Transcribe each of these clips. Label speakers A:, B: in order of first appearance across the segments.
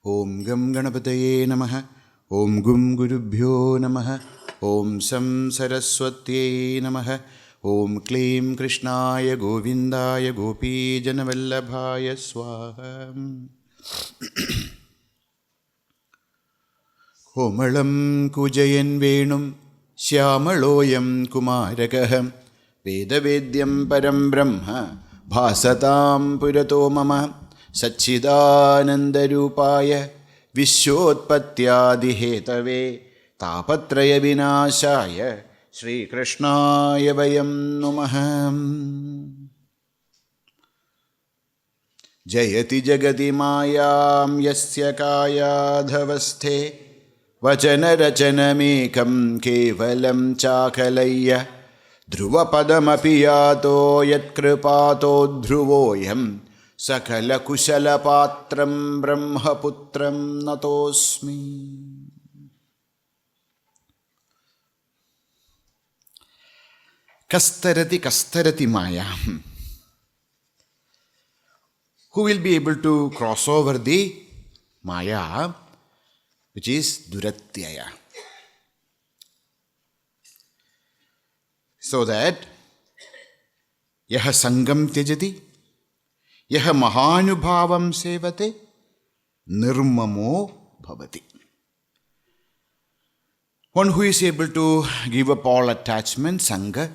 A: Om Gam Ganapataye Namaha. Om Gum Gurubhyo Namaha. Om Sam Saraswati Namaha. Om Klim Krishnaya Govindaya Gopi Janavallabhaya Swaha. Komalam Kujayan Venum Shyamaloyam Kumarakaham Vedavedyam Param Brahma Bhasatam Purato Mama Satchidanandarupaya Vishwotpatyadihetave Tapatraya Vinashaya Shri Krishnaya Vayam Numaham. Jayati Jagati Mayam Yasya Kaya Dhavasthe Vachana Rachanamekam kevalam Chakalaya Dhruva Padamapi Yato Yat Kripato Dhruvoyam Sakala Kushala Patram Brahmaputram Natosmi. Kastarati Maya. Who will be able to cross over the Maya, which is Duratyaya? So that Yaha Sangam Tyajati, Yaha Mahanubhavam Sevate, Nirmamo Bhavati. One who is able to give up all attachment, Sangha.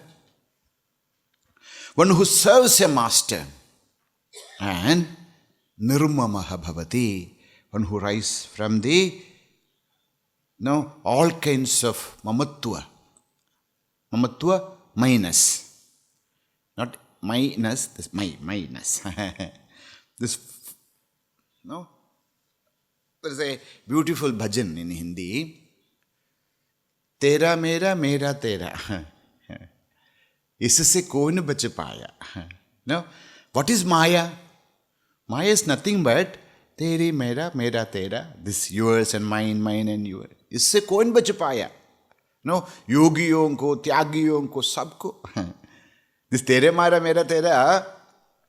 A: One who serves a master. And Nirmamaha Bhavati. One who rises from the all kinds of mamatva. Mamatva minus. Not minus, this minus. This, there is a beautiful bhajan in Hindi. Tera mera, mera tera. Isse koi na bach paya. No? What is Maya? Maya is nothing but teri mera, mera tera. This yours and mine and yours. Isse koi na bach paya. No? Yogiyon ko, tyagiyon ko, sabko. This tere mara, mera tera,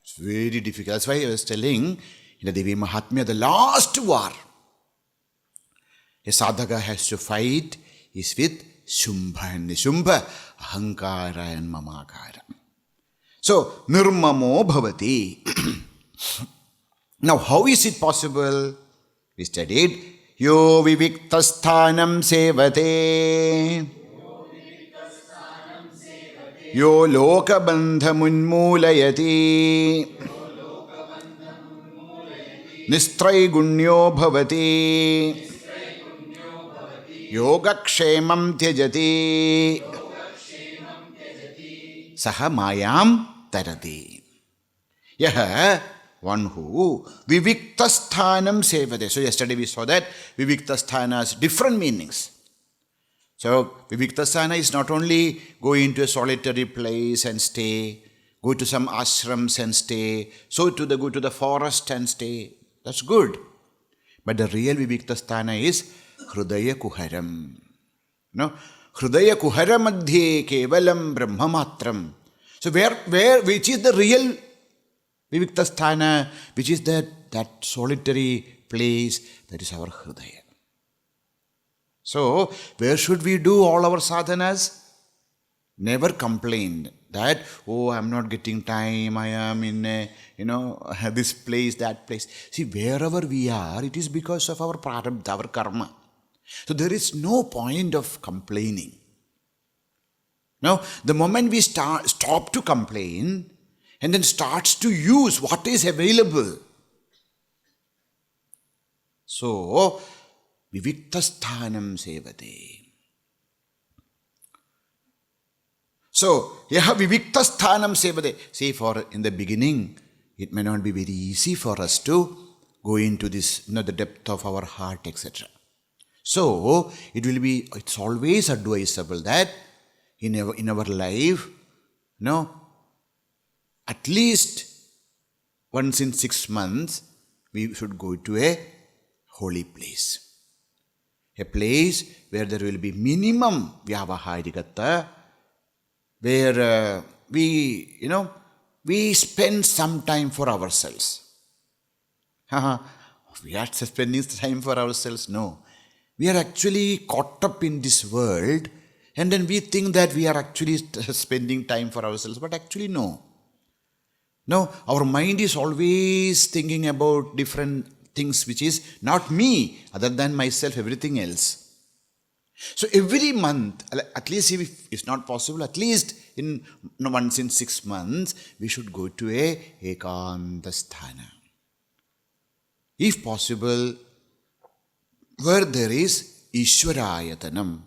A: it's very difficult. That's why I was telling in the Devi Mahatmya, the last war a sadhaka has to fight is with Shumbha and Nishubha, Ahankara and Mamakara. So, Nirmamo Bhavati. Now, how is it possible? We studied, Yo Viviktasthanam Sevate, Yo Lokabandhamunmulayati, Nistraigunyo Bhavati, Yogakshemam Tyajati, Saha Mayam Tarati. Yaha, one who Viviktasthanam Sevate. So yesterday we saw that Viviktasthana has different meanings. So Viviktasthana is not only go into a solitary place and stay, go to some ashrams and stay, so go to the forest and stay. That's good. But the real Viviktasthana is Hridaya Kuharam. No? Hridaya Kuhara Madhye kevalam Brahmamatram. So which is the real Viviktasthana, which is that solitary place, that is our Hridaya. So, where should we do all our sadhanas? Never complain that, oh, I'm not getting time, I am in this place, that place. See, wherever we are, it is because of our parābhakti, our karma. So there is no point of complaining. Now, the moment we stop to complain and then starts to use what is available. So, Viviktasthanam Sevate. So, Yaha Viviktasthanam Sevate. See, in the beginning, it may not be very easy for us to go into this, the depth of our heart, etc. So, it's always advisable that in our life, at least once in 6 months, we should go to a holy place. A place where there will be minimum vyavaharikata, where we spend some time for ourselves. We are spending time for ourselves. No. We are actually caught up in this world, and then we think that we are actually spending time for ourselves, but actually no. No, our mind is always thinking about different things which is not me, other than myself, everything else. So every month, at least if it's not possible, at least once in 6 months, we should go to a ekanta sthana. If possible, where there is Ishvarayatanam.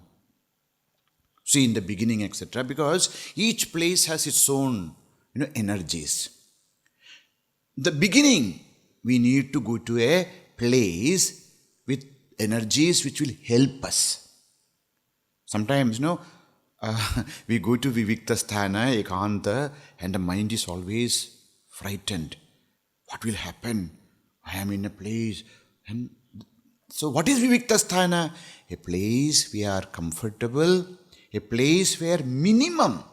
A: See, in the beginning, etc. Because each place has its own, energies. The beginning, we need to go to a place with energies which will help us. Sometimes, we go to Vivikta Sthana, Ekanta, and the mind is always frightened. What will happen? I am in a place. And so what is Vivikta Sthana? A place we are comfortable, a place where minimum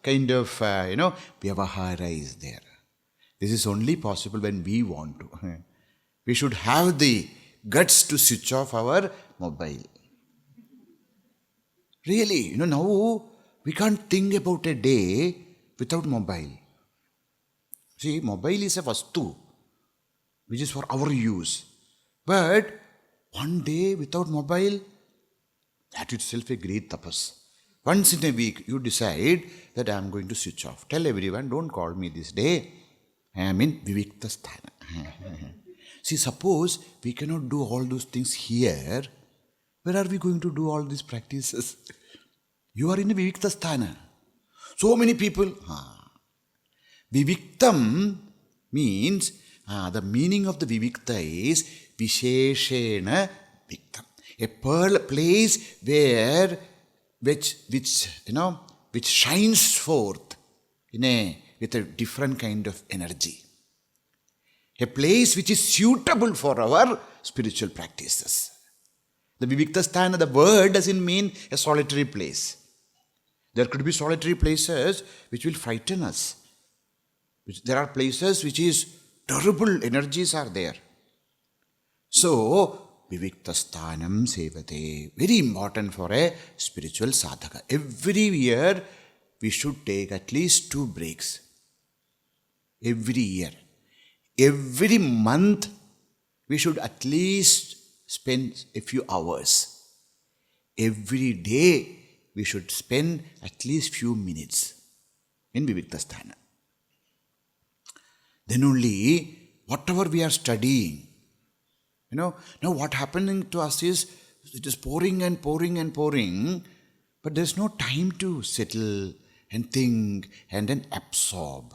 A: kind of, vyavahara is there. This is only possible when we want to. We should have the guts to switch off our mobile. Really, now we can't think about a day without mobile. See, mobile is a vastu, which is for our use. But one day without mobile, that itself a great tapas. Once in a week, you decide that I am going to switch off. Tell everyone, don't call me this day. I am in Vivikta Sthana. See, suppose we cannot do all those things here. Where are we going to do all these practices? You are in a Vivikta Sthana. So many people. Viviktam means, the meaning of the Vivikta is Visheshena Viktam. A place where, which shines forth with a different kind of energy. A place which is suitable for our spiritual practices. The Vivikta Sthana, the word doesn't mean a solitary place. There could be solitary places which will frighten us. There are places which is terrible energies are there. So, Vivikta Sthanam Sevate, very important for a spiritual sadhaka. Every year, we should take at least 2 breaks. Every year. Every month, we should at least spend a few hours. Every day, we should spend at least few minutes in Vivikta Sthana. Then only, whatever we are studying, now what happening to us is, it is pouring and pouring and pouring, but there's no time to settle and think and then absorb.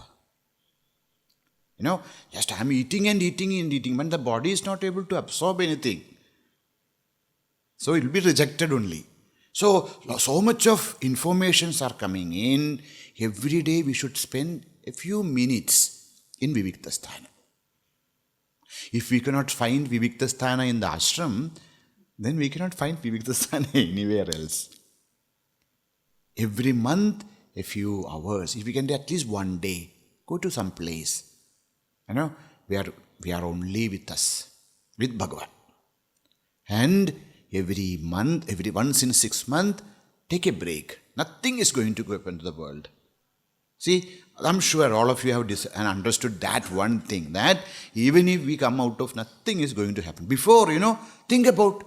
A: Just I'm eating and eating and eating, but the body is not able to absorb anything. So it will be rejected only. So much of informations are coming in. Every day we should spend a few minutes in Vivikta Sthana. If we cannot find Vivikta Sthana in the ashram, then we cannot find Vivikta Sthana anywhere else. Every month, a few hours. If we can do at least one day, go to some place. We are only with us, with Bhagavan. And every month, once in 6 months, take a break. Nothing is going to go up into the world. See, I'm sure all of you have understood that one thing, that even if we come out of, nothing is going to happen. Before, think about,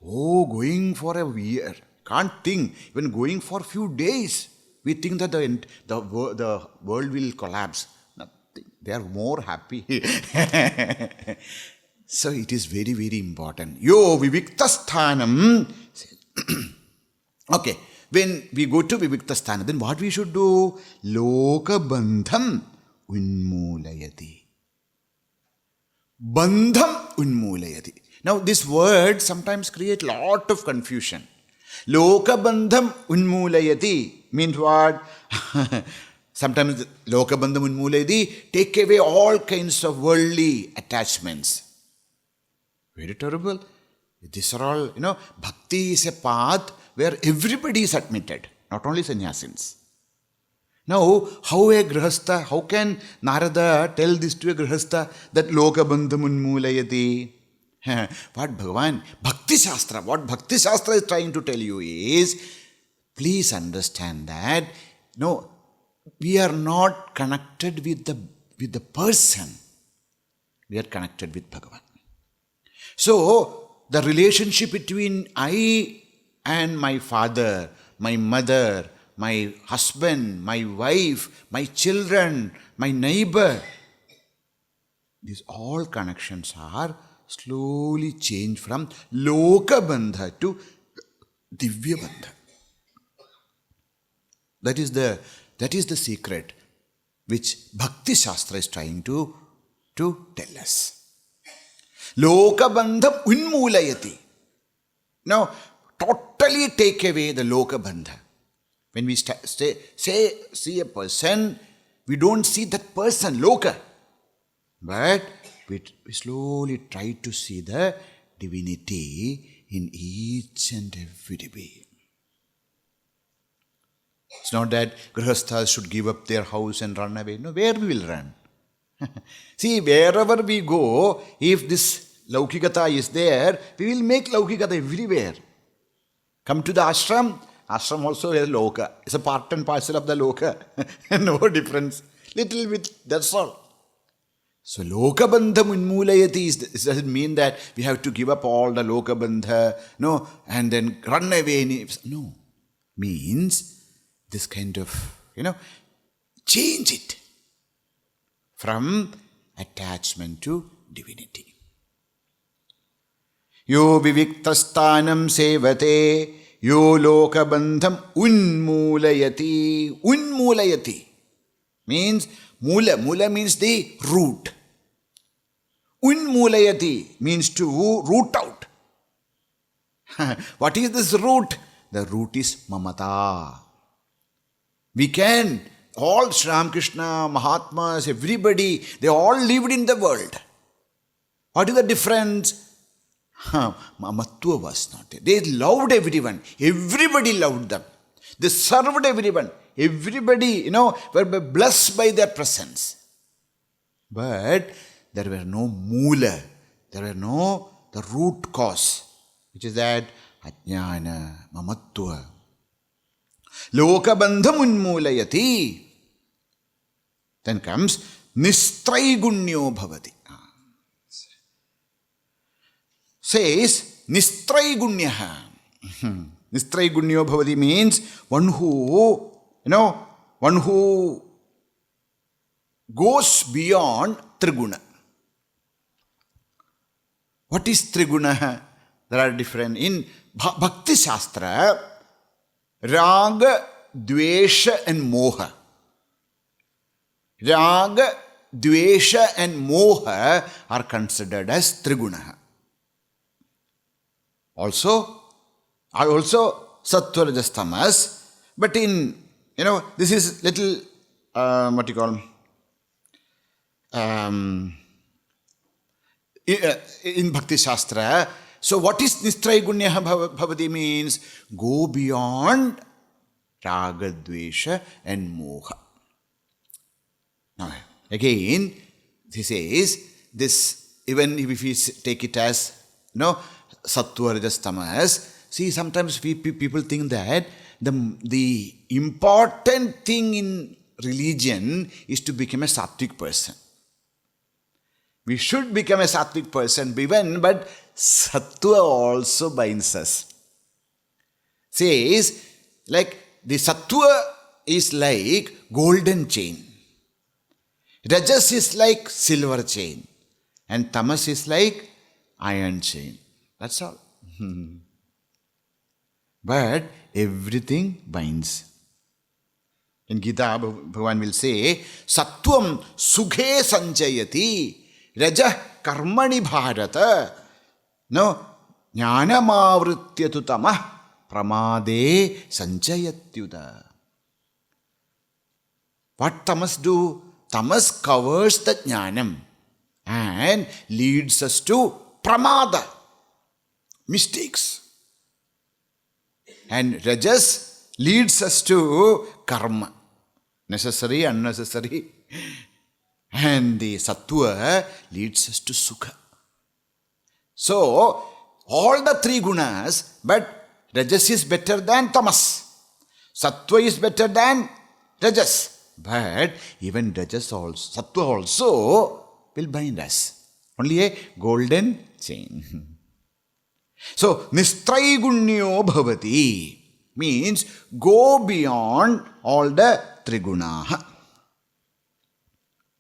A: going for a year. Can't think. Even going for a few days, we think that the world will collapse. Nothing. They are more happy. So it is very, very important. Yo Vivikta Sthanam. Okay. When we go to Vivikta Sthana, then what we should do? Loka bandham unmulayati. Bandham unmulayati. Now this word sometimes creates a lot of confusion. Loka bandham unmulayati means what? Sometimes loka bandham unmulayati, take away all kinds of worldly attachments. Very terrible. These are all, bhakti is a path where everybody is admitted, not only sannyasins. Now, how a grihastha, how can Narada tell this to a grihastha that lokabandham unmoolayati? What Bhagavan, Bhakti Shastra, what Bhakti Shastra is trying to tell you is, please understand that, no, we are not connected with the person. We are connected with Bhagavan. So, the relationship between I and my father, my mother, my husband, my wife, my children, my neighbor, these all connections are slowly changed from lokabandha to divyabandha. That is the secret which Bhakti Shastra is trying to tell us. Lokabandham unmoolayati. Now, totally take away the lokabandha. When we see a person, we don't see that person, loka. But we slowly try to see the divinity in each and every being. It's not that grihasthas should give up their house and run away. No, where we will run? See, wherever we go, if this laukikata is there, we will make laukikata everywhere. Come to the ashram also is loka. It's a part and parcel of the loka. No difference. Little bit, that's all. So, lokabandham unmoolayati doesn't mean that we have to give up all the lokabandha, no, and then run away. No. Means this kind of, change it from attachment to divinity. Yo viviktastanam sevate, yo lokabandham unmoolayati. Unmoolayati means mula. Mula means the root. Unmoolayati means to root out. What is this root? The root is mamata. We can, all Sri Ramakrishna, Mahatmas, everybody, they all lived in the world. What is the difference? Mamatva was not there. They loved everyone. Everybody loved them. They served everyone. Everybody, were blessed by their presence. But there were no mula. There were no the root cause, which is that ajnana, mamatva. Lokabandham unmoolayati. Then comes nistraigunnyo bhavati. Says nistraigunnyaha. Nistraigunnyo bhavati means one who goes beyond triguna. What is triguna? There are different. In Bhakti Shastra, raga, dvesha and moha. Raga, dvesha and moha are considered as triguna. Also sattva, rajas, tamas. But in, this is little, what you call, in Bhakti Shastra. So what is nistraigunya bhavati means? Go beyond raga, dvesha and moha. Now, again, this is this, even if we take it as, sattva, rajas, tamas. See, sometimes people think that the important thing in religion is to become a sattvic person. We should become a sattvic person, but sattva also binds us. Says, like the sattva is like golden chain. Rajas is like silver chain. And tamas is like iron chain. That's all. But everything binds. In Gita, Bhagavan will say, Sattvam sukhe sanjayati, Raja karmāṇi bharata, jnānamāvrityatu tamah pramāde sanjayatyuda. What tamas do? Tamas covers the jnanam and leads us to pramāda, mistakes. And rajas leads us to karma. necessary, unnecessary. And the sattva leads us to sukha. So, all the three gunas, but rajas is better than tamas. Sattva is better than rajas. But even rajas also, sattva also will bind us. Only a golden chain. So, nistraigunyo bhavati means go beyond all the three gunaha.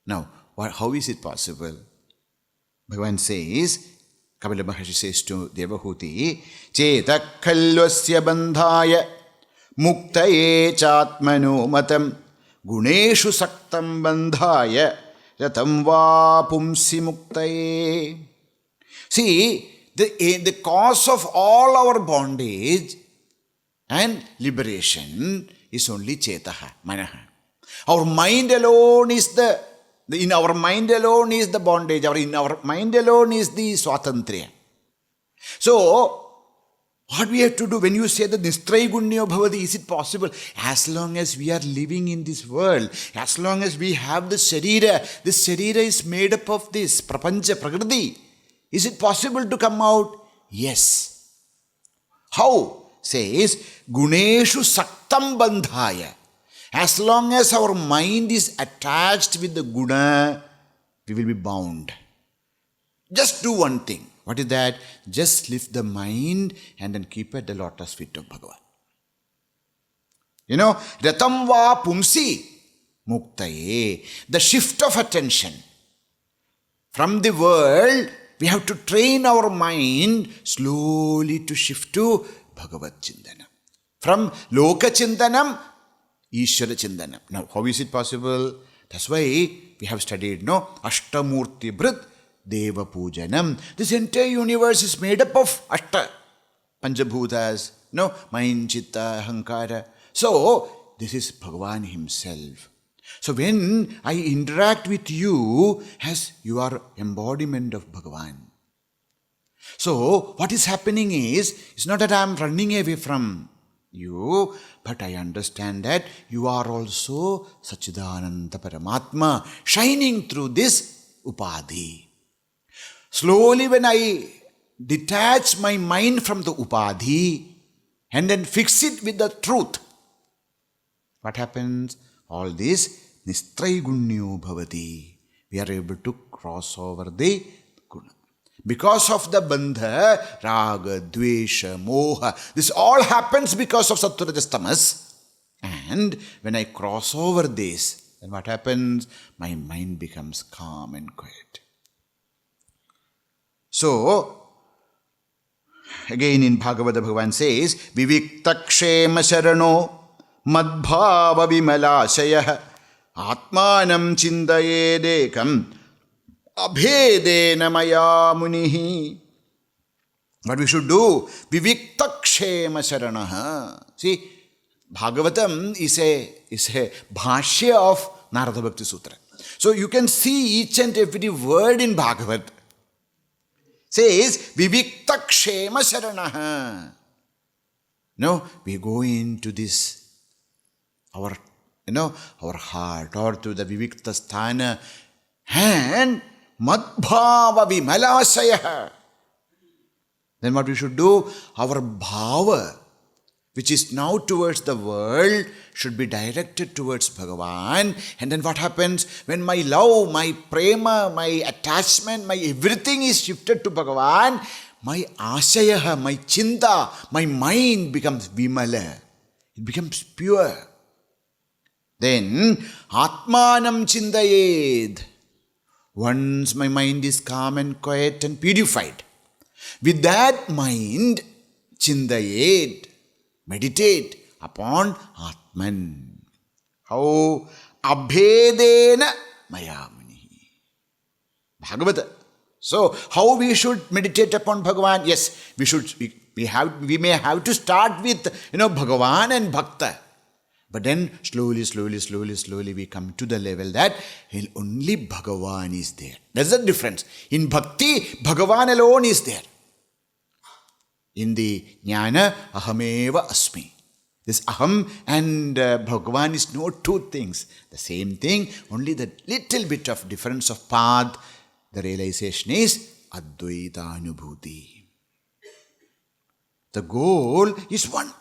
A: Now, how is it possible? Bhagavan says, Kapila Maharshi says to Devahuti, Chetak khalvasya bandhaya muktaye chatmano matam guneshu saktam bandhaya ratam va pumsi muktaye. See, the cause of all our bondage and liberation is only chetaha, manaha. Our mind alone is in our mind alone is the bondage, or in our mind alone is the swatantriya. So, what we have to do when you say that nistraigunyo bhavati, is it possible? As long as we are living in this world, as long as we have this sharira is made up of this prapancha, prakriti. Is it possible to come out? Yes. How? Says, guneshu saktam bandhaya. As long as our mind is attached with the guna, we will be bound. Just do one thing. What is that? Just lift the mind and then keep at the lotus feet of Bhagavan. Ratam va pumsi muktaye. The shift of attention. From the world, we have to train our mind slowly to shift to Bhagavad Chintanam. From Loka Chintanam, Ishvara Chintanam. Now, how is it possible? That's why we have studied, Ashtamurti Brit Deva Pujanam. This entire universe is made up of Ashta, Panchabhutas, mind, chitta, ahankara. So, this is Bhagavan himself. So, when I interact with you as you are embodiment of Bhagavan. So, what is happening is, it's not that I am running away from you, but I understand that you are also Sachidananda Paramatma, shining through this upadhi. Slowly when I detach my mind from the upadhi and then fix it with the truth, what happens? All this nistraigunyo bhavati. We are able to cross over the guna. Because of the bandha, raga, dvesha, moha, this all happens because of sattva, rajas, tamas. And when I cross over this, then what happens? My mind becomes calm and quiet. So, again in Bhagavata, Bhagavan says, Vivikta kshema sharano madbhava vimalashayah atmanam chindayedekam abhedena maya munihi. What we should do? Vivikta kshema sharanaha. See, Bhagavatam is a bhashya of Nārada Bhakti Sūtra. So you can see each and every word in Bhagavat. Says, Vivikta kshema sharanaha. No, we go into this, our heart, or to the Vivikta sthana, and madbhava vimalashaya. Then what we should do? Our bhava, which is now towards the world, should be directed towards Bhagavan. And then what happens? When my love, my prema, my attachment, my everything is shifted to Bhagavan, my ashayaha, my chinta, my mind becomes vimala. It becomes pure. Then, atmanam chindayed. Once my mind is calm and quiet and purified, with that mind, chindayed, meditate upon Atman. How? Abhedena maya munihi. Bhagavata. So, how we should meditate upon Bhagavan? Yes, we may have to start with, Bhagavan and Bhakta. But then, slowly, we come to the level that only Bhagavan is there. There's a difference. In Bhakti, Bhagavan alone is there. In the Jnana, ahameva asmi. This aham and Bhagavan is no two things. The same thing, only the little bit of difference of path. The realization is Advaita Anubhuti. The goal is one.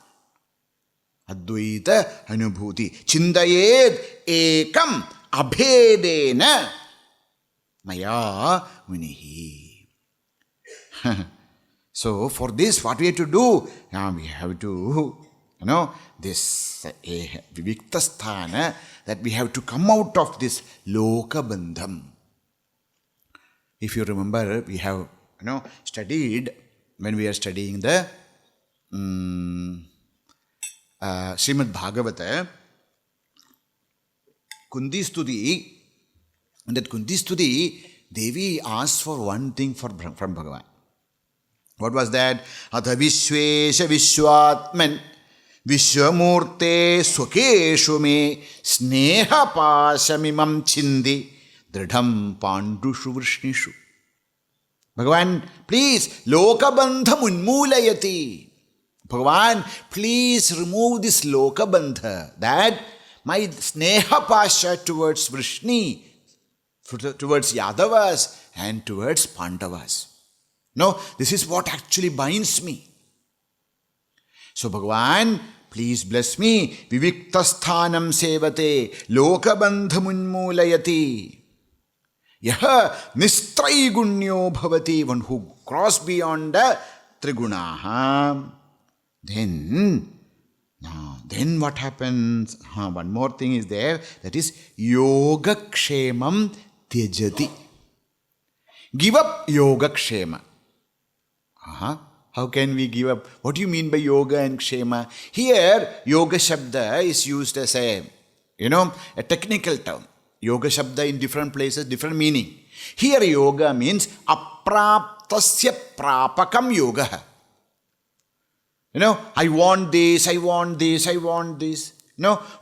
A: Advaita Anubhuti. Chindayed ekam abhedena maya munihi. So for this, what we have to do? We have to, this viviktasthana, that we have to come out of this lokabandham. If you remember, we have, studied, when we are studying the Śrīmad Bhāgavatam, Kunti Stuti, and that Kunti Stuti, Devi asked for one thing from Bhagavan. What was that? Atha vishvesha vishwatman vishwamurte swakeshu me sneha pasamimam chindi dridham pandushu vrishnishu. Bhagavan, please, lokabandha unmulayati. Bhagavan, please remove this lokabandha, that my sneha pasha towards Vrishni, towards Yadavas and towards Pandavas. No, this is what actually binds me. So Bhagavan, please bless me. Viviktasthanam sevate lokabandhamunmulayati. Yaha nistraigunyo bhavati. One who crossed beyond the trigunaha. Then what happens? One more thing is there. That is yogakshemam tyajati. Give up yogakshema. How can we give up? What do you mean by yoga and kshema? Here, yoga shabda is used as a technical term. Yoga shabda in different places, different meaning. Here, yoga means apraptasya prapakam yoga. I want this, I want this, I want this.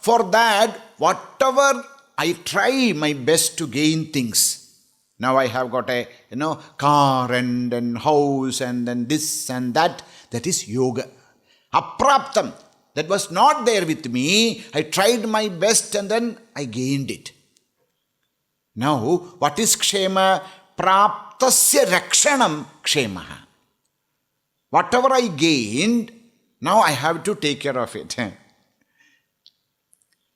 A: For that, whatever I try my best to gain things. Now I have got a, car and house and then this and that. That is yoga. Apraptam. That was not there with me. I tried my best and then I gained it. Now, what is kshema? Praptasya rakshanam kshemaha. Whatever I gained, now I have to take care of it.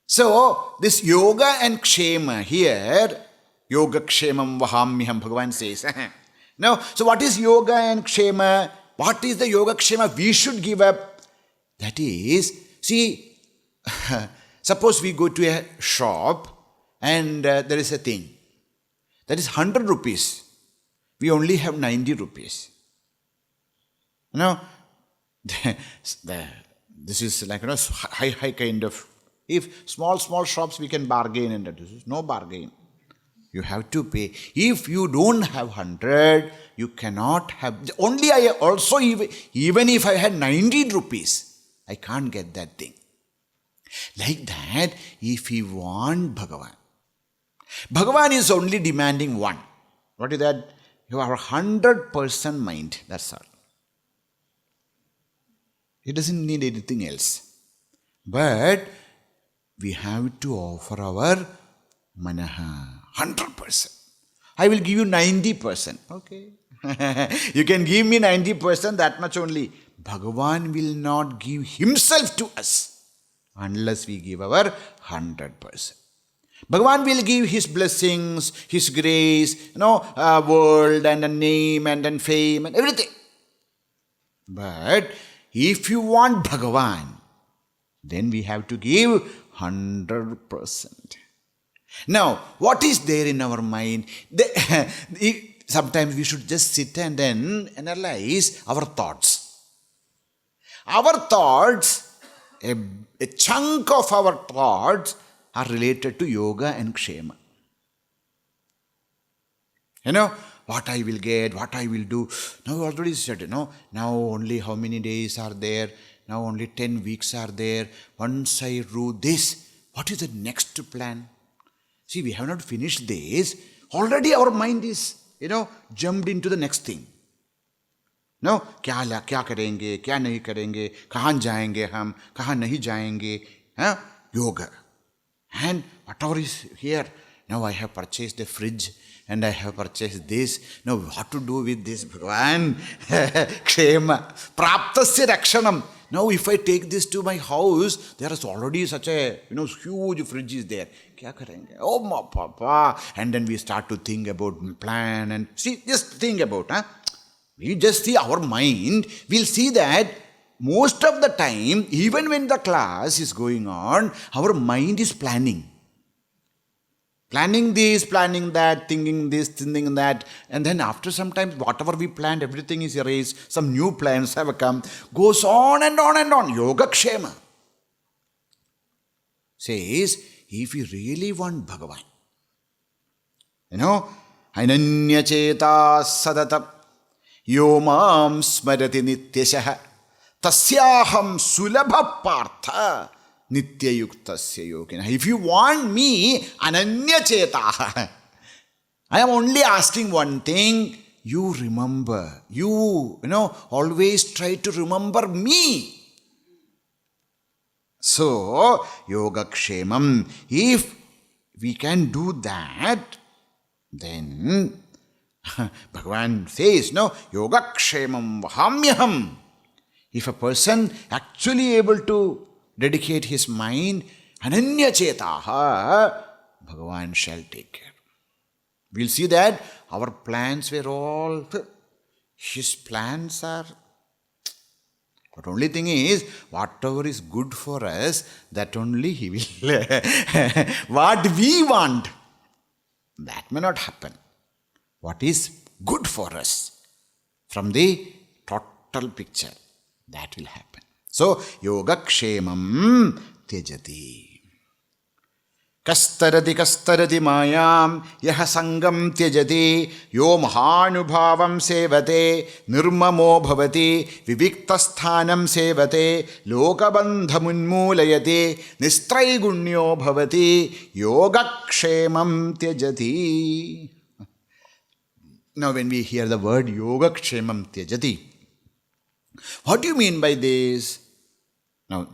A: So, this yoga and kshema here, yoga kshemam vahamyaham, Bhagavan says. Now, so what is yoga and kshema? What is the yoga kshema we should give up? That is, see, suppose we go to a shop and there is a thing. That is 100 rupees. We only have 90 rupees. This is like high kind of. If small shops we can bargain, and this is no bargain. You have to pay. If you don't have 100, you cannot have. Only I also, even if I had 90 rupees, I can't get that thing. Like that, if you want Bhagavan, Bhagavan is only demanding one. What is that? You have 100% mind. That's all. He doesn't need anything else. But we have to offer our manaha. 100%. I will give you 90%. Okay. You can give me 90%, that much only. Bhagavan will not give himself to us unless we give our 100%. Bhagavan will give his blessings, his grace, world and a name and then fame and everything. But if you want Bhagavan, then we have to give 100%. Now, what is there in our mind? Sometimes we should just sit and then analyze our thoughts. Our thoughts, a chunk of our thoughts are related to yoga and kshema. What I will get, what I will do. Now already said, now only how many days are there? Now only 10 weeks are there. Once I do this, what is the next plan? See, we have not finished this. Already our mind is, jumped into the next thing. No, क्या करेंगे, क्या नहीं करेंगे, कहाँ जाएंगे हम, कहाँ नहीं जाएंगे, yoga. And whatever is here, now I have purchased a fridge and I have purchased this. Now what to do with this, Bhagavan? Kshema. Praptasya rakshanam. Now if I take this to my house, there is already such a huge fridge is there. Kya karenge? Oh my papa. And then we start to think about plan and see, just think about, we just see our mind, we'll see that most of the time, even when the class is going on, our mind is planning. Planning this, planning that, thinking this, thinking that. And then after some time, whatever we planned, everything is erased. Some new plans have come. Goes on and on and on. Yoga Kshema says, if you really want Bhagavan, Ainanya cheta sadatam yo mam smarati nityasah tasyaham sulabha partha nitya yuktasya yogina. If you want me, ananya cheta, I am only asking one thing. You remember. You always try to remember me. So, yoga kshemam. If we can do that, then Bhagavan says, yoga kshemam vahamyaham. If a person actually able to dedicate his mind, ananya chetaha, Bhagavan shall take care. We'll see that our plans were all, his plans are, but only thing is, whatever is good for us, that only he will, what we want, that may not happen. What is good for us from the total picture, that will happen. So, yoga kshemam tyajati. Kastarati mayam yaha sangam tyajati yo mahanubhavam sevate nirmamo bhavati viviktasthanam sevate lokabandhamunmulayate nistraigunyo bhavati yoga kshemam tyajati. Now when we hear the word yoga kshemam tyajati, what do you mean by this? Now,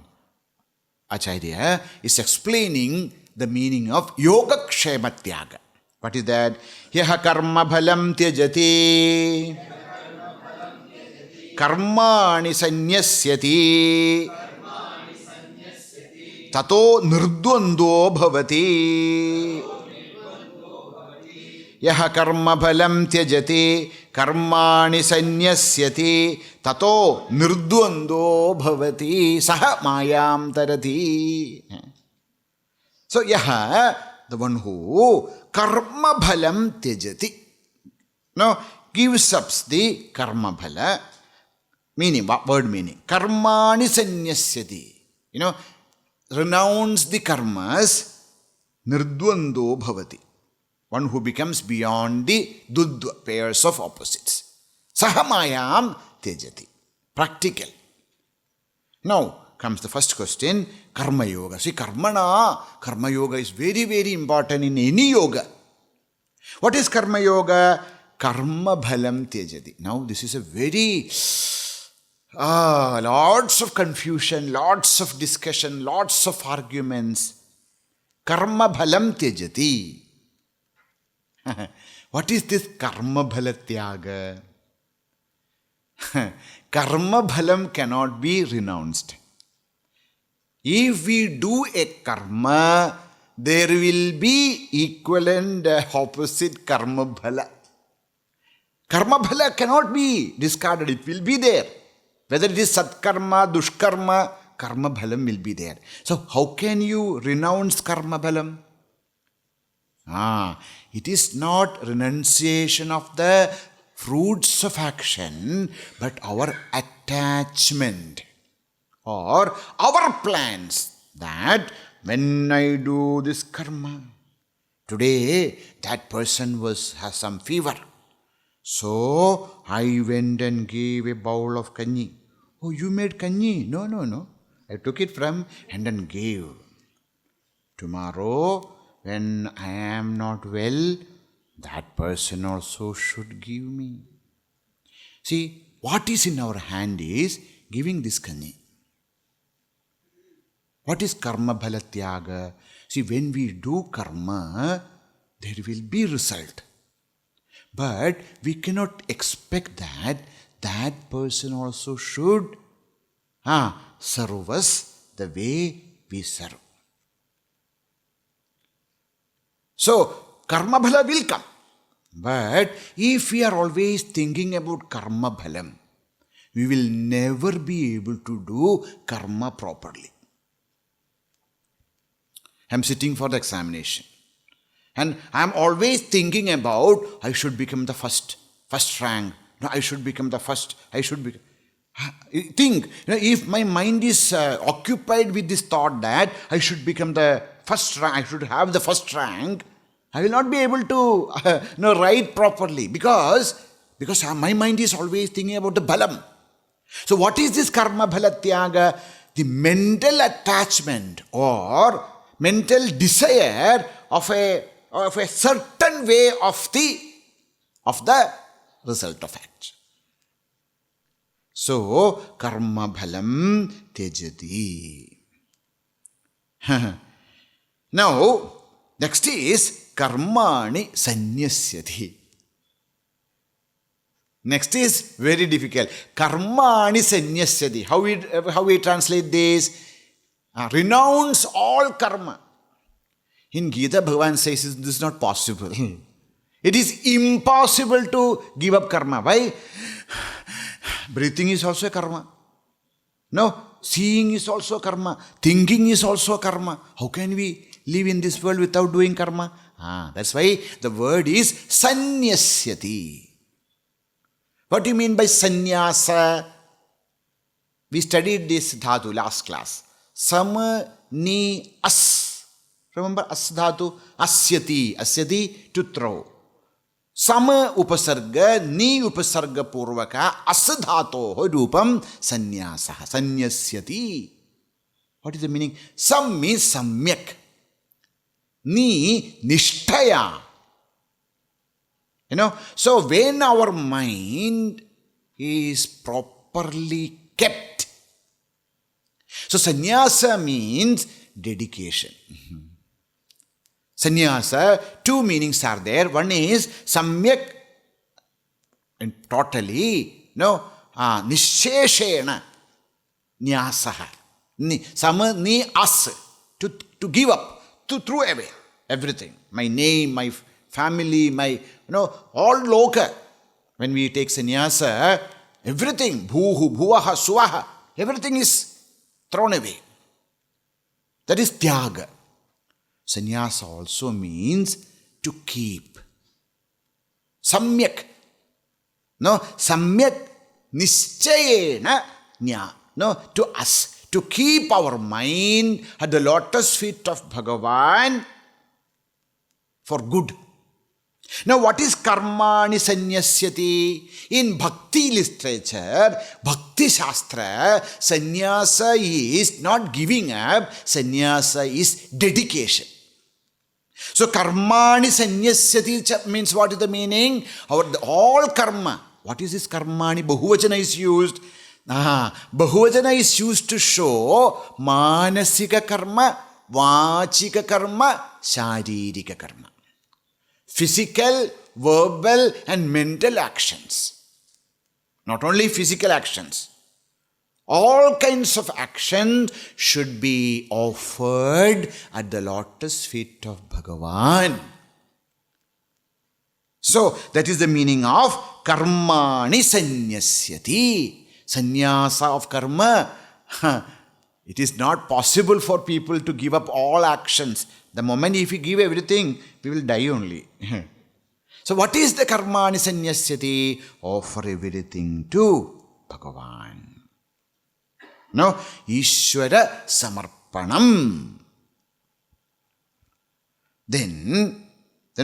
A: Acharya is explaining the meaning of yoga kshema tyaga. What is that? Yaha karma-phalaṁ tyajati karmāṇi sanyasyati tato nirdvandvo bhavati. Yaha karma-phalaṁ tyajati karmāṇi sanyasyati tato nirdvandvo bhavati saha mayam tarati. So, yaha, the one who karma-phalaṁ tyajati, gives up the karma-phala, meaning, word meaning, karmāṇi sanyasyati, renounce the karmas, nirdvandvo bhavati, one who becomes beyond the dudva, pairs of opposites. Saha mayam tyajati. Practical. Now comes the first question, karma yoga. See, karma yoga is very, very important in any yoga. What is karma yoga? Karma-phalaṁ tyajati. Now this is a very, lots of confusion, lots of discussion, lots of arguments. Karma-phalaṁ tyajati. What is this karma-phala tyaga? Karma-phalam cannot be renounced. If we do a karma, there will be equivalent opposite karma-phala. Karma-phala cannot be discarded, it will be there. Whether it is satkarma, dushkarma, karma-phalam will be there. So how can you renounce karma-phalam? It is not renunciation of the fruits of action, but our attachment or our plans that when I do this karma, today that person has some fever. So I went and gave a bowl of kanji. Oh, you made kanji? No. I took it from and then gave. Tomorrow, when I am not well, that person also should give me. See, what is in our hand is giving this kani. What is karma-phala tyaga? See, when we do karma, there will be result. But we cannot expect that that person also should serve us the way we serve. So, karma-phala will come. But if we are always thinking about karma-phalam, we will never be able to do karma properly. I am sitting for the examination. And I am always thinking about, I should become the first rank. No, I should become the first. Think, if my mind is occupied with this thought that I should become the first rank, I should have the first rank, I will not be able to write properly because my mind is always thinking about the bhalam. So what is this karma-phala tyaga? The mental attachment or mental desire of a certain way of the result of action. So, karma-phalam tejati. Now, next is karmāṇi sanyasyati. Next is very difficult. Karmāṇi sanyasyati. How we translate this? Renounce all karma. In Gita, Bhagavan says this is not possible. It is impossible to give up karma. Why? Breathing is also a karma. No, seeing is also karma. Thinking is also karma. How can we live in this world without doing karma? That's why the word is sanyasyati. What do you mean by sannyasa? We studied this dhatu last class. Sama, ni, as. Remember as dhatu? Asyati. Asyati, to throw. Sama upasarga, ni upasarga purvaka, as dhato rupam sannyasa. Sanyasyati. What is the meaning? Sam means samyak. Ni, nishtaya. So when our mind is properly kept. So sannyasa means dedication. Sannyasa, two meanings are there. One is samyak, and totally, nisheshena, nyasaha. Sama ni as, to give up, to throw away everything. My name, my family, all loka. When we take sannyasa, everything, bhuhu, bhuvaha, suvaha, everything is thrown away. That is tyaga. Sannyasa also means to keep. Samyak. Samyak nischayena nya. To us. To keep our mind at the lotus feet of Bhagavan for good. Now, what is karmāṇi sanyasyati? In bhakti literature, bhakti shastra, sannyasa is not giving up, sannyasa is dedication. So, karmāṇi sanyasyati means what is the meaning? All karma. What is this karmāṇi? Bahuvachana is used. Bahuvachana is used to show manasika karma, vāchika karma, sharirika karma. Physical, verbal and mental actions. Not only physical actions. All kinds of actions should be offered at the lotus feet of Bhagavan. So, that is the meaning of karmāṇi sanyasyati. Sannyasa of karma. It is not possible for people to give up all actions. The moment if we give everything, we will die only. So what is the karmāṇi sanyasyati? Offer everything to Bhagavan. Ishvara samarpanam. Then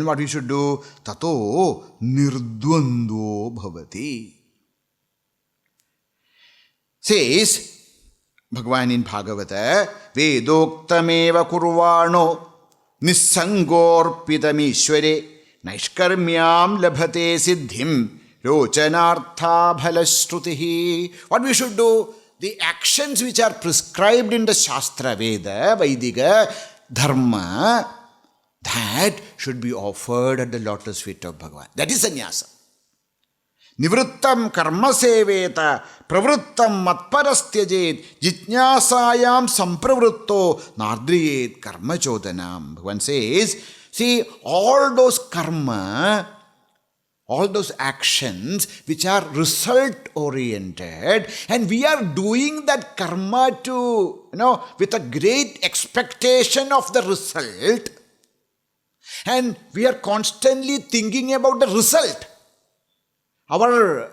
A: what we should do? Tato nirdvandvo bhavati. Says Bhagavan in Bhagavata, vedoktameva kurvano nissangorpitamishvare naishkarmyam labhate siddhim Rochanartha bhalashrutihi. What we should do? The actions which are prescribed in the Shastra, Veda, Vaidika, Dharma, that should be offered at the lotus feet of Bhagavan. That is sannyasa. Nivrittam karma seveta pravrittam matparastyajet jitnyasayam sampravritto nardriyet karma chodanam. Bhagavan says, see, all those karma, all those actions which are result oriented, and we are doing that karma to, with a great expectation of the result, and we are constantly thinking about the result. Our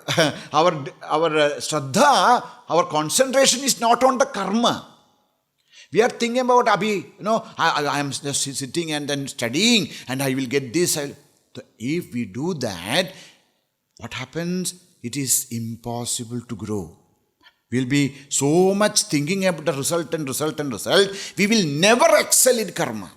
A: Shraddha, our concentration is not on the karma. We are thinking about, I am just sitting and then studying and I will get this. If we do that, what happens? It is impossible to grow. We will be so much thinking about the result and result and result. We will never excel in karma.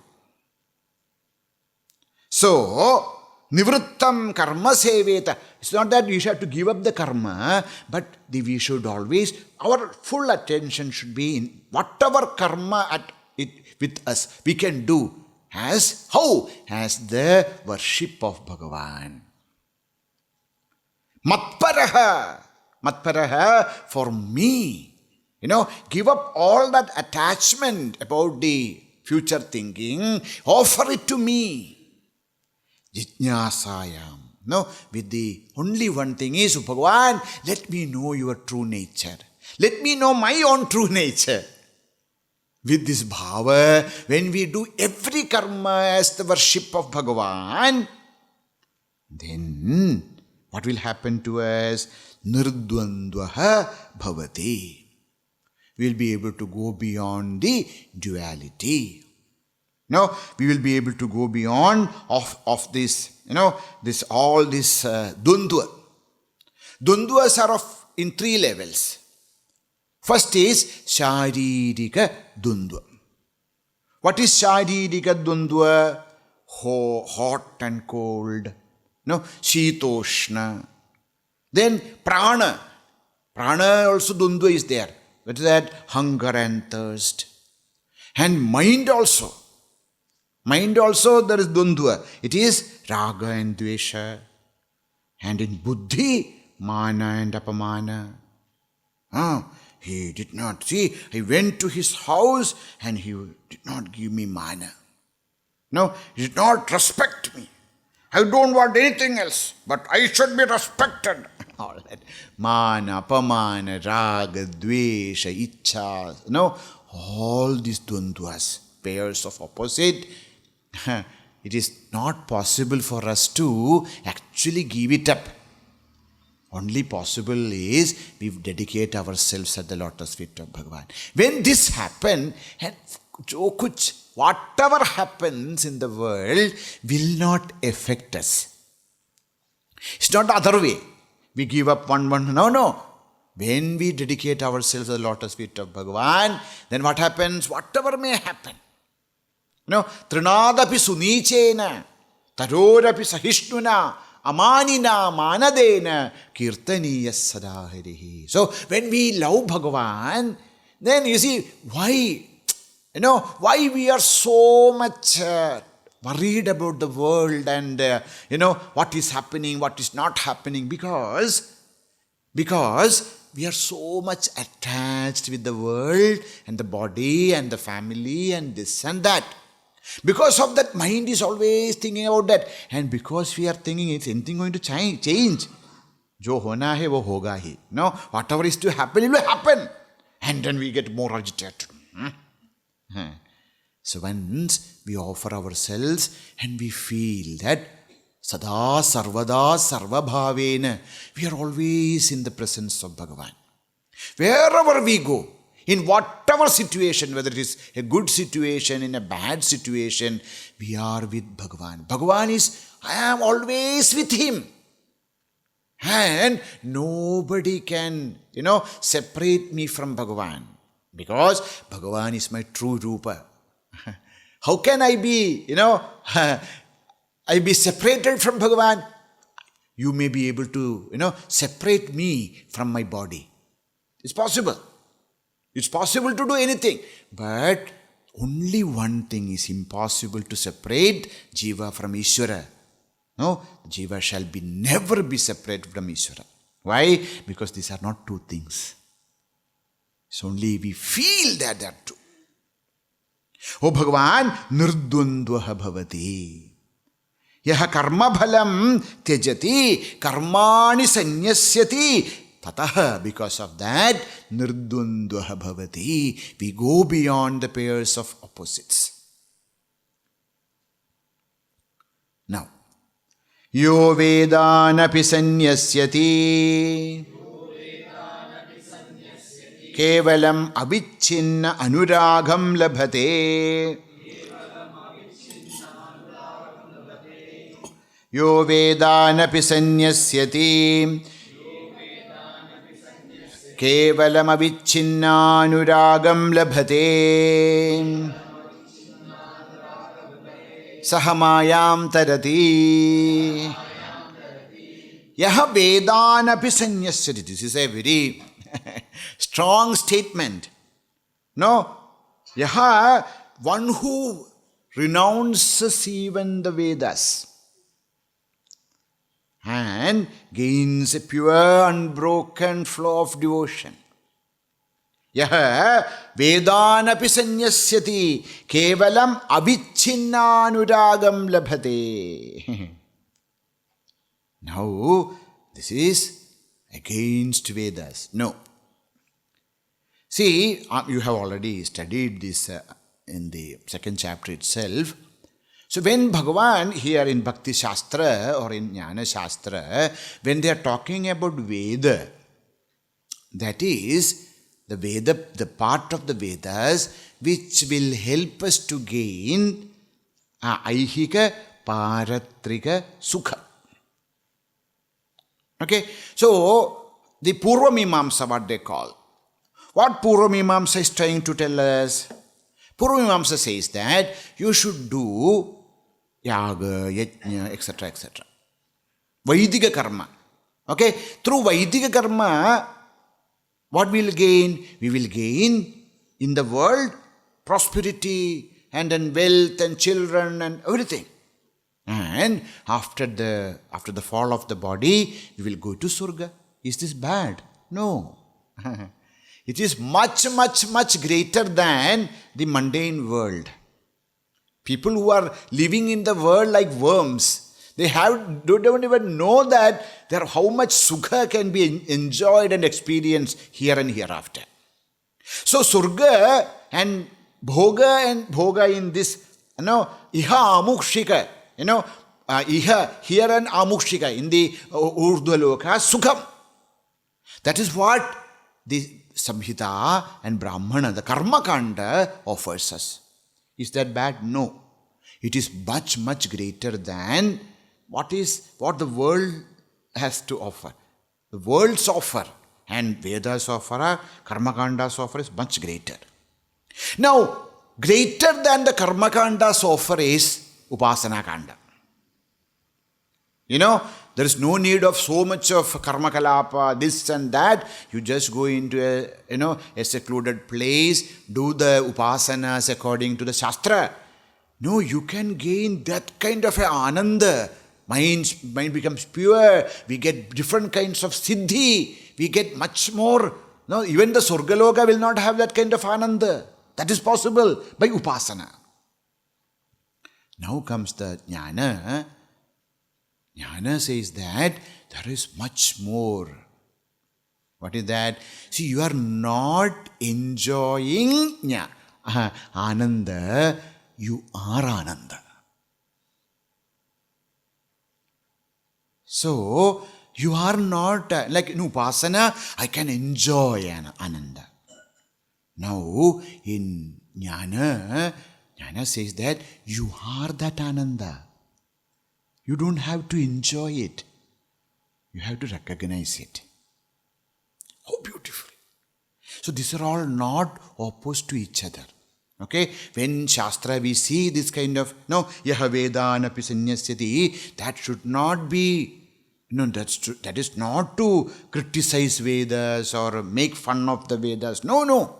A: So, nivrittam karma seveta. It's not that we have to give up the karma, but we should always, our full attention should be in whatever karma with us we can do. As how? As the worship of Bhagavan. Matparaha, for me. Give up all that attachment about the future thinking. Offer it to me. Jitnyasayam. With the only one thing is, Bhagavan, let me know your true nature. Let me know my own true nature. With this bhava, when we do every karma as the worship of Bhagavan, then what will happen to us? Nirdvandvo bhavati. We will be able to go beyond the duality. We will be able to go beyond of this, all this dvandva. Dvandvas are in three levels. First is Sharirika Dvandva. What is Sharirika Dvandva? Hot and cold. Shitoshna. Then Prana. Prana also Dvandva is there. What is that? Hunger and thirst. And mind also. Mind also there is Dvandva. It is Raga and Dvesha. And in Buddhi, Mana and Apamana. He did not see. I went to his house and he did not give me mana. He did not respect me. I don't want anything else, but I should be respected. All that. Mana, apamana, raga, dvesha, ichcha. All these dvandvas, pairs of opposite. It is not possible for us to actually give it up. Only possible is we dedicate ourselves at the lotus feet of Bhagavan. When this happens, whatever happens in the world will not affect us. It's not the other way. We give up one. No. When we dedicate ourselves to the lotus feet of Bhagavan, then what happens? Whatever may happen. Trinadapi sunichena, tarorapi sahishnuna, amanina manadena kirtaniya sadaharihi. So when we love Bhagavan, then you see why we are so much worried about the world and what is happening, what is not happening, because we are so much attached with the world and the body and the family and this and that. Because of that, mind is always thinking about that. And because we are thinking it's anything going to change. Jo hona hai, wo hoga hi. Whatever is to happen, it will happen. And then we get more agitated. So once we offer ourselves and we feel that sada sarvada sarva bhavena, we are always in the presence of Bhagavan. Wherever we go, in whatever situation, whether it is a good situation, in a bad situation, we are with Bhagavan. Bhagavan is, I am always with him. And nobody can, separate me from Bhagavan. Because Bhagavan is my true Rupa. How can I be, I be separated from Bhagavan? you may be able to, separate me from my body. It's possible. It's possible to do anything. But only one thing is impossible to separate Jiva from Ishvara. No, Jiva shall never be separate from Ishvara. Why? Because these are not two things. It's only we feel that they are two. O Bhagavan, nirdvandvo bhavati. Yaha karma-phalaṁ tyajati, karmāṇi sanyasyati. Tataha, because of that, nirdvandvo bhavati. We go beyond the pairs of opposites. Now, yo vedān api sanyasyati, kevalam avicchinnānurāgaṁ labhate. Yo vedān api sanyasyati, kevalam avicchinnānurāgaṁ labhate. Sahamayam tarati. Yaha vedān api sanyasyati. This is a very strong statement. No? Yaha, one who renounces even the Vedas and gains a pure, unbroken flow of devotion. Yaha vedān api sanyasyati, kevalam avicchinnānurāgaṁ labhate. Now, this is against Vedas. No. See, you have already studied this in the second chapter itself. So when Bhagavan here in Bhakti Shastra or in Jnana Shastra, when they are talking about Veda, that is the Veda, the part of the Vedas which will help us to gain aihika paratrika sukha. Okay, so the Purva Mimāṁsa, what they call. What Purva Mimāṁsa is trying to tell us? Purva Mimāṁsa says that you should do yaga, yajna, etc., etc. Vaidika karma. Okay, through Vaidika karma, what we will gain? We will gain in the world prosperity and then wealth and children and everything. And after the fall of the body, we will go to Surga. Is this bad? No. It is much, much, much greater than the mundane world. People who are living in the world like worms, they don't even know that how much sukha can be enjoyed and experienced here and hereafter. So Surga and bhoga in this, iha amukshika, iha here and amukshika in the urdhva loka sukham. That is what the Samhita and Brahmana, the Karma Kanda, offers us. Is that bad? No. It is much, much greater than what the world has to offer. The world's offer and Vedas offer, Karma Kanda's offer is much greater. Now, greater than the Karma Kanda's offer is Upāsanā Kanda. There is no need of so much of karma-kalapa, this and that. You just go into a secluded place, do the upasanas according to the Shastra. No, you can gain that kind of ananda. Mind becomes pure. We get different kinds of siddhi. We get much more. No, even the Surgaloka will not have that kind of ananda. That is possible by upasana. Now comes the jnana. Jnana says that there is much more. What is that? See, you are not enjoying ananda, you are ananda. So, you are not like in upasana, I can enjoy ananda. Now, in jnana says that you are that ananda. You don't have to enjoy it. You have to recognize it. How beautiful. So these are all not opposed to each other. Okay? When Shastra we see this kind of, yaha vedān api sanyasyati, that should not be No, that's true. That is not to criticize Vedas or make fun of the Vedas. No, no.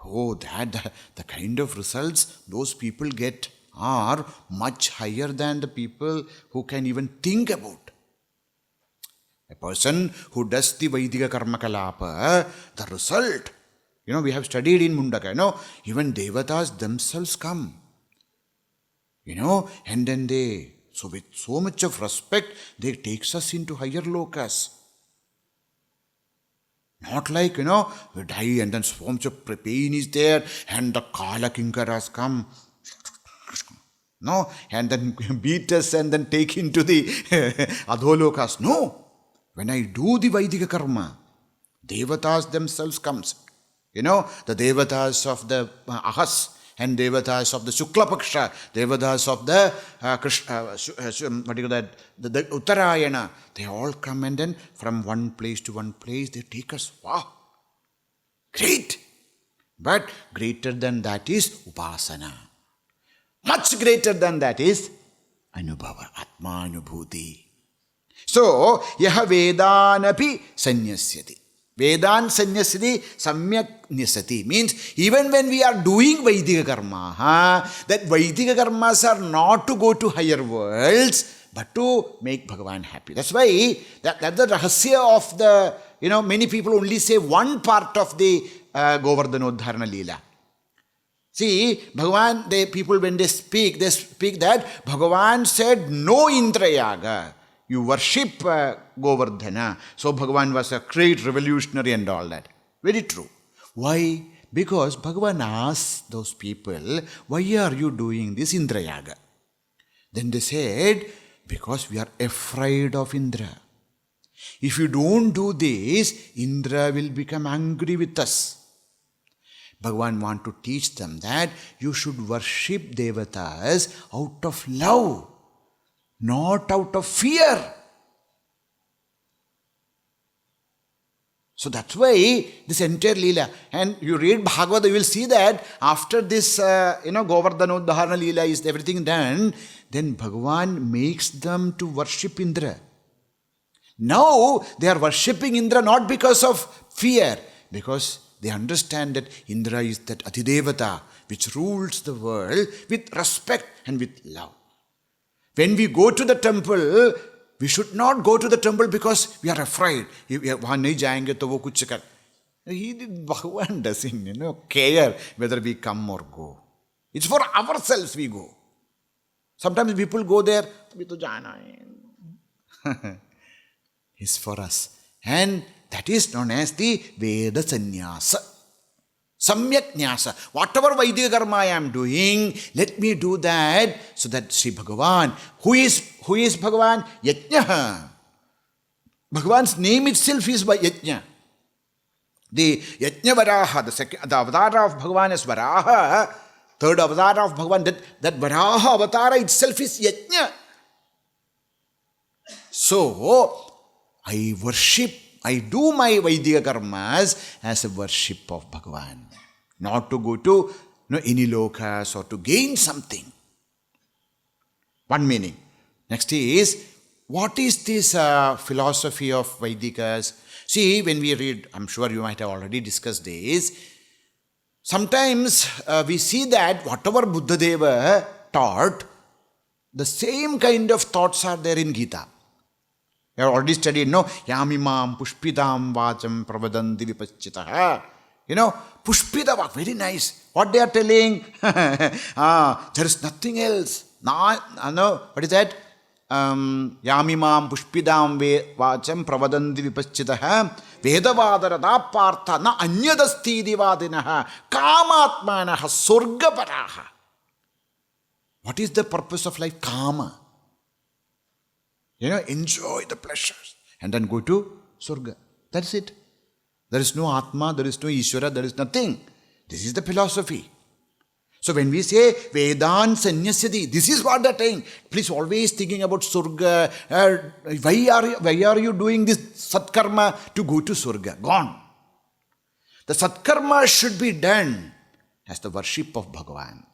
A: Oh, the kind of results those people get are much higher than the people who can even think about. A person who does the Vaidika karma-kalapa, the result, we have studied in Mundaka, even devatas themselves come. And then so with so much of respect, they takes us into higher lokas. Not like, we die and then so much of pain is there and the Kala Kinkaras come. No, and then beat us and then take into the adholokas. No, when I do the Vaidika karma, devatas themselves comes. The devatas of the Ahas and devatas of the Shukla Paksha, devatas of the the Uttarayana, they all come and then from one place to one place they take us. Wow, great! But greater than that is Upāsanā. Much greater than that is Anubhava, Atma Anubhuti. So, yaha vedān sanyasyati. Vedān sanyasyati samyak nyasati means even when we are doing Vaidika karma, that Vaidika karmas are not to go to higher worlds, but to make Bhagavan happy. That's why that's the rahasya of the, many people only say one part of the Govardhanodharana Leela. See, Bhagavan, people when they speak that Bhagavan said no Indrayaga. You worship Govardhana. So Bhagavan was a great revolutionary and all that. Very true. Why? Because Bhagavan asked those people, why are you doing this Indrayaga? Then they said, because we are afraid of Indra. If you don't do this, Indra will become angry with us. Bhagavan wants to teach them that you should worship devatas out of love, not out of fear. So that's why this entire Leela. And you read Bhagavad, you will see that after this, Govardhanodharana Leela is everything done, then Bhagavan makes them to worship Indra. Now they are worshipping Indra not because of fear, because they understand that Indra is that Adhidevata which rules the world with respect and with love. When we go to the temple, we should not go to the temple because we are afraid. Bhagavan doesn't care whether we come or go. It's for ourselves we go. Sometimes people go there, it's for us. And that is known as the Veda Sannyasa. Samyak Nyasa. Whatever Vaidika karma I am doing, let me do that so that Sri Bhagavan, who is Bhagavan? Yajna. Bhagavan's name itself is by Yajna. The Yajna Varaha, the avatar of Bhagavan is Varaha. Third avatar of Bhagavan, that Varaha avatar itself is Yajna. So, I do my Vaidika karmas as a worship of Bhagavan. Not to go to any lokas or to gain something. One meaning. Next is, what is this philosophy of Vaidikas? See, when we read, I'm sure you might have already discussed this, sometimes we see that whatever Buddhadeva taught, the same kind of thoughts are there in Gita. You have already studied, Yamimam pushpidam vacham pravadanti vipachitaha. Pushpida, very nice. What they are telling? There is nothing else. What is that? Yamimam pushpidam vacham pravadanti vipachitaha vedavadarada partha na anyadasti divadinaha kamatmanaha surgaparaha. What is the purpose of life? Kama. Enjoy the pleasures and then go to Surga. That's it. There is no Atma, there is no Ishvara, there is nothing. This is the philosophy. So when we say vedān sanyasyati, this is what they are saying. Please always thinking about Surga. Why are you doing this satkarma to go to Surga? Gone. The satkarma should be done as the worship of Bhagavan.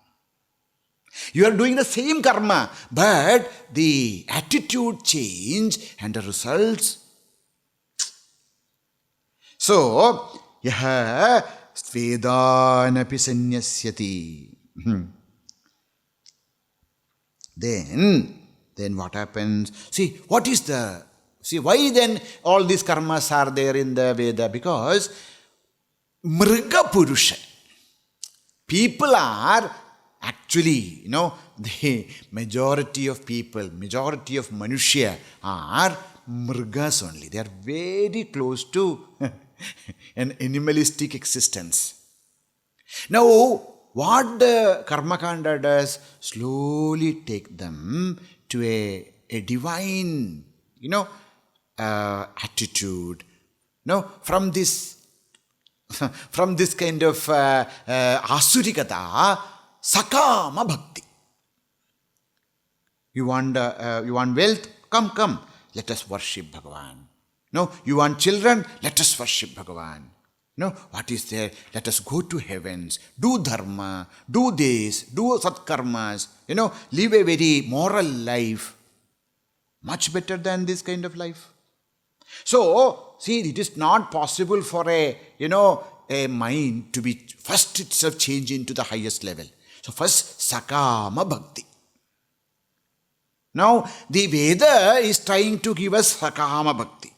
A: You are doing the same karma, but the attitude change and the results. So, yaha vedān api sanyasyati. Then what happens? See, why then all these karmas are there in the Veda? Because mriga purusha. People are actually, the majority of people, majority of manushya are mrigas only. They are very close to an animalistic existence. Now, what the karmakanda does, slowly take them to a divine, attitude. From this kind of asurikata, sakama bhakti. You want wealth? Come. Let us worship Bhagavan. No, you want children? Let us worship Bhagavan. No, what is there? Let us go to heavens, do dharma, do this, do satkarmas, live a very moral life. Much better than this kind of life. So, see, it is not possible for a mind to be first itself change into the highest level. So first, sakama bhakti. Now, the Veda is trying to give us sakama bhakti.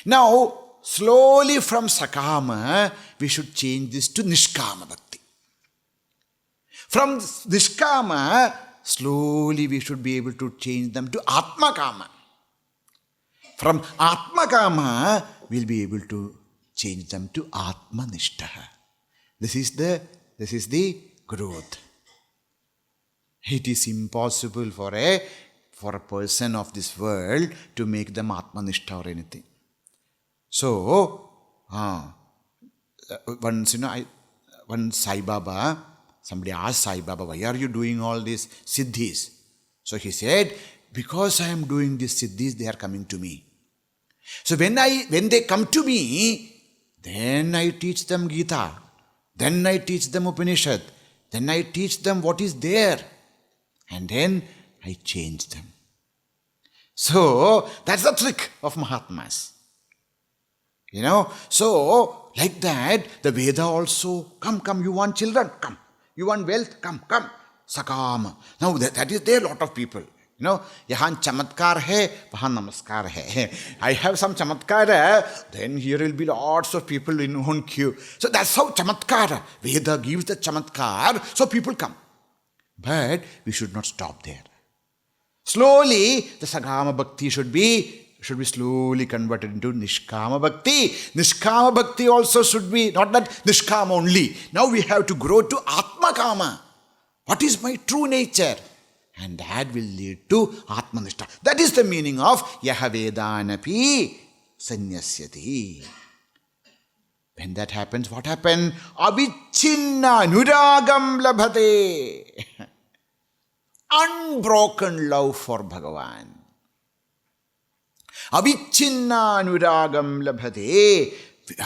A: Now, slowly from sakama, we should change this to nishkama bhakti. From nishkama, slowly we should be able to change them to atmakama. From atmakama, we'll be able to change them to atmanishta. This is the growth. It is impossible for a person of this world to make them atmanishta or anything. So, once Sai Baba, somebody asked Sai Baba, why are you doing all these siddhis? So he said, because I am doing these siddhis, they are coming to me. So when they come to me, then I teach them Gita, then I teach them Upanishad, then I teach them what is there, and then I change them. So that's the trick of Mahatmas. So like that, the Veda also, come, you want children, come. You want wealth, come, sakama. Now that is there, a lot of people. Yahan chamatkar hai, wahan namaskar hai. I have some chamatkar, then here will be lots of people in one queue. So that's how chamatkar, Veda gives the chamatkar, so people come. But we should not stop there. Slowly, the sakama bhakti should be slowly converted into nishkama bhakti. Nishkama bhakti also should be not that nishkama only. Now we have to grow to atmakama. What is my true nature? And that will lead to atmanishta. That is the meaning of yaha vedān api sanyasyati. When that happens, what happens? Avicchinnānurāgaṁ labhate. Unbroken love for Bhagavan. Avicchinnānurāgaṁ labhate.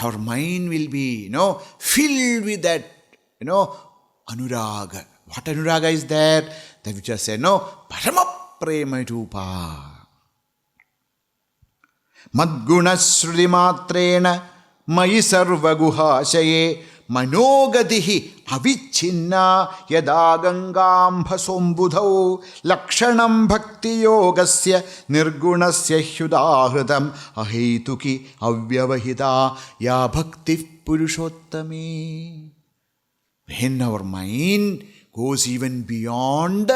A: Our mind will be, filled with that, anuraga. What anuraga is there? That we just say, parama rupa. Madguna srudimatrena mayi sarva guhāshaye manogadihi avichinna yada gangam bhasombudhau lakshanam bhakti yogasya nirgunasya hyudahridam ahetuki avyavahita ya bhakti purushottami. When our mind goes even beyond,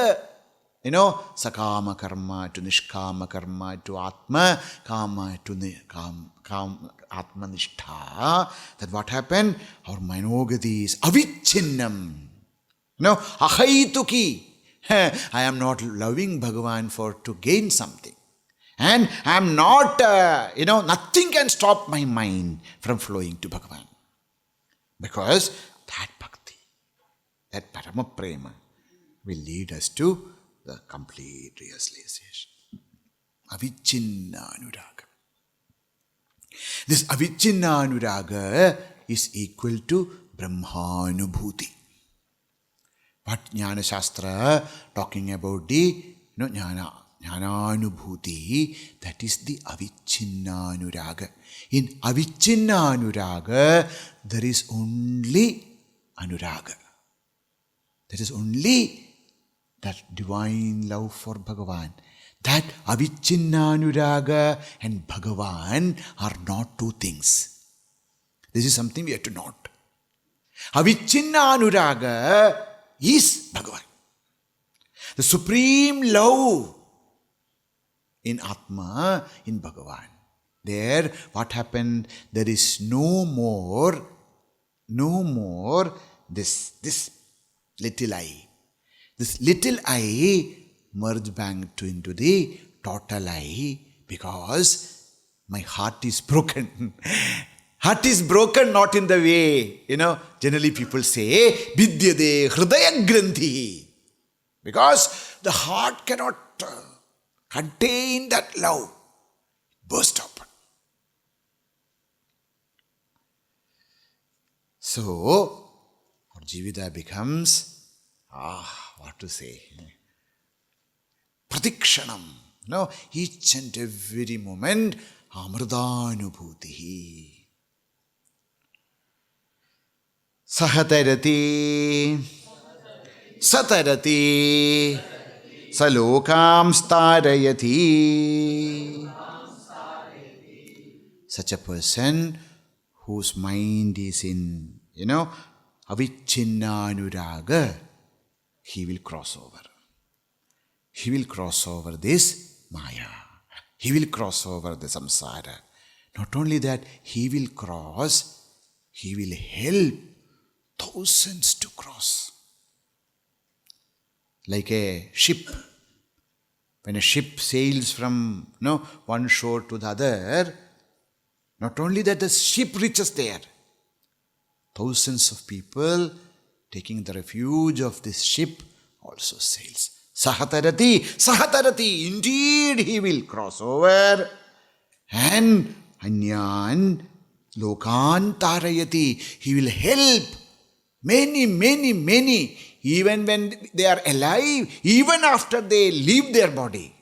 A: sakama karma to nishkama karma to atma kama to atmanishta, that what happened? Our manogati is avicchinnam. Ahaituki. I am not loving Bhagavan to gain something. And I am not, nothing can stop my mind from flowing to Bhagavan. Because that bhakti, that parama prema will lead us to the complete realization. Avicchinnānurāgaṁ. This avicchinnānurāga is equal to Brahmanubhuti. But Jnana Shastra talking about the Jnananubhuti, that is the avicchinnānurāgaṁ. In avicchinnānurāgaṁ, there is only anuraga. There is only that divine love for Bhagavan. That avicchinnānurāgaṁ and Bhagavan are not two things. This is something we have to note. Avicchinnānurāgaṁ is Bhagavan. The supreme love in Atma, in Bhagavan. There, what happened? There is no more this little I. This little I merged back into the total I, because my heart is broken. Heart is broken not in the way, generally people say, vidyade hridaya grandhi. Because the heart cannot contain that love. Burst open. So, our Jivita becomes, what to say? Pratikshanam. No, each and every moment, amrudanubhuti. Sahatarati, satarati, lokāṁs tārayati. Such a person whose mind is in, avicchinnānurāgaṁ, he will cross over. He will cross over this Maya. He will cross over the samsara. Not only that, he will cross, he will help thousands to cross. Like a ship. When a ship sails from one shore to the other, not only that the ship reaches there, thousands of people taking the refuge of this ship also sails. Sahatarati, sahatarati, indeed he will cross over. And anyan lokāṁs tārayati, he will help many, even when they are alive, even after they leave their body.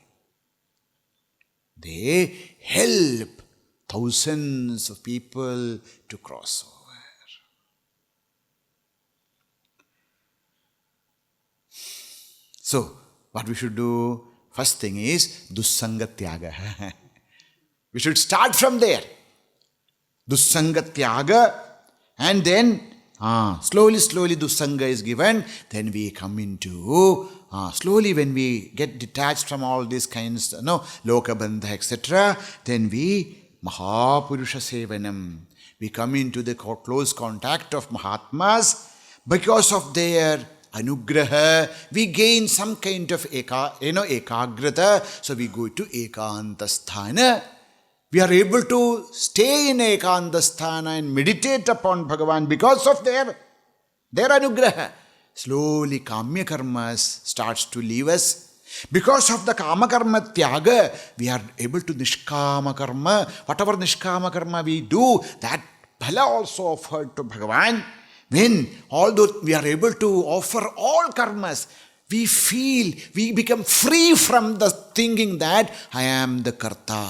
A: They help thousands of people to cross over. So, what we should do? First thing is dussangatyaga. We should start from there. Dussangatyaga, and then slowly dussanga is given. Then we come into, slowly when we get detached from all these kinds, lokabandha, etc., then we mahapurusha sevanam. We come into the close contact of Mahatmas. Because of their anugraha, we gain some kind of ekagrata. So we go to ekantasthana. We are able to stay in ekantasthana and meditate upon Bhagavan because of their anugraha. Slowly kamya karmas starts to leave us. Because of the kama karma tyaga, we are able to nishkama karma. Whatever nishkama karma we do, that phala also offered to Bhagavan. When although we are able to offer all karmas, we feel, we become free from the thinking that I am the karta,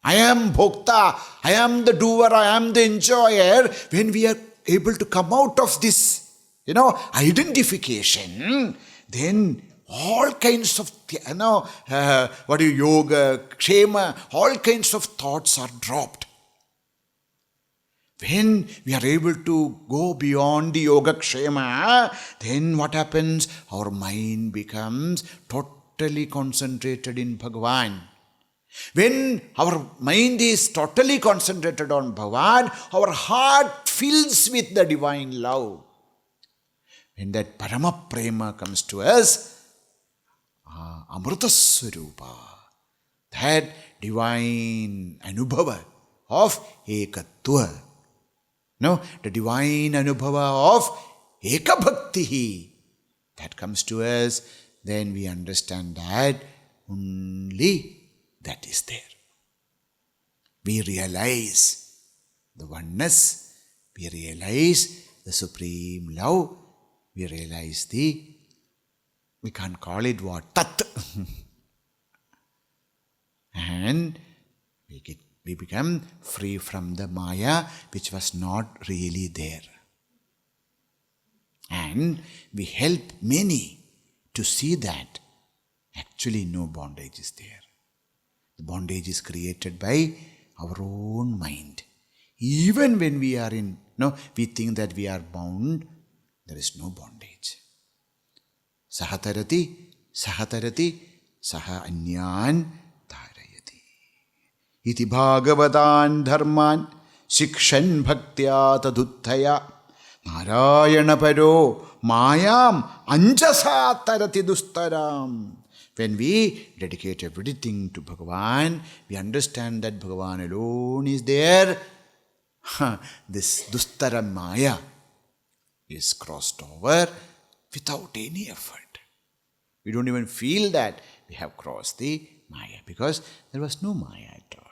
A: I am bhokta, I am the doer, I am the enjoyer. When we are able to come out of this, identification, then all kinds of, yoga, kshema, all kinds of thoughts are dropped. When we are able to go beyond the yoga kshema, then what happens? Our mind becomes totally concentrated in Bhagavan. When our mind is totally concentrated on Bhagavan, our heart fills with the divine love. When that parama prema comes to us, amrita swarupa, that divine anubhava of ekatva, the divine anubhava of ekabhakti, that comes to us, then we understand that only that is there. We realize the oneness, we realize the supreme love, we realize we can't call it what? Tat. And we become free from the Maya, which was not really there. And we help many to see that actually no bondage is there. The bondage is created by our own mind. Even when we are we think that we are bound, there is no bondage. Saha tarati, saha anyān tārayati. Iti bhāgavatān dharmān shikshan bhaktya taduttaya Narayana paro mayam anjasa tarati dustaram. When we dedicate everything to Bhagavan, we understand that Bhagavan alone is there. This dustara maya is crossed over without any effort. We don't even feel that we have crossed the maya because there was no maya at all.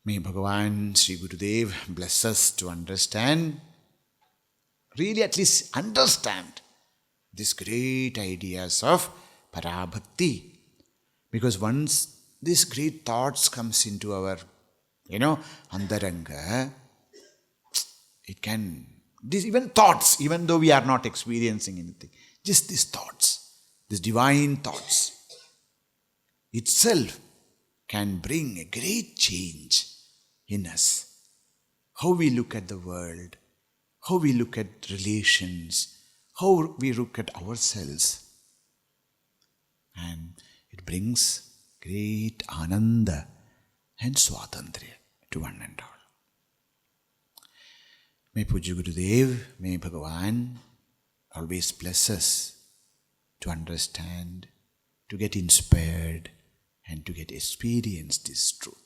A: May Bhagavan Sri Gurudev bless us to understand, really at least understand these great ideas of parābhakti. Because once these great thoughts comes into our, andaranga, it can, these even thoughts, even though we are not experiencing anything, just these thoughts, these divine thoughts itself can bring a great change in us. How we look at the world, how we look at relations, how we look at ourselves. And it brings great ananda and swatantriya to one and all. May Pujya Gurudev, may Bhagavan always bless us to understand, to get inspired, and to get experience this truth.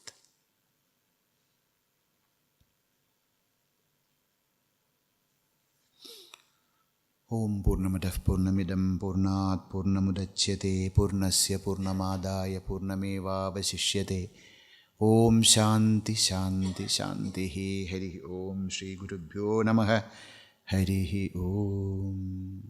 A: Om Purnamadah Purnamidam Purnat Purnamudachyate Purnasya Purnamadaya Purnameva Vasishyate. Om Shanti Shanti Shanti Hari Om Shri Gurubhyo Namaha Hari Om.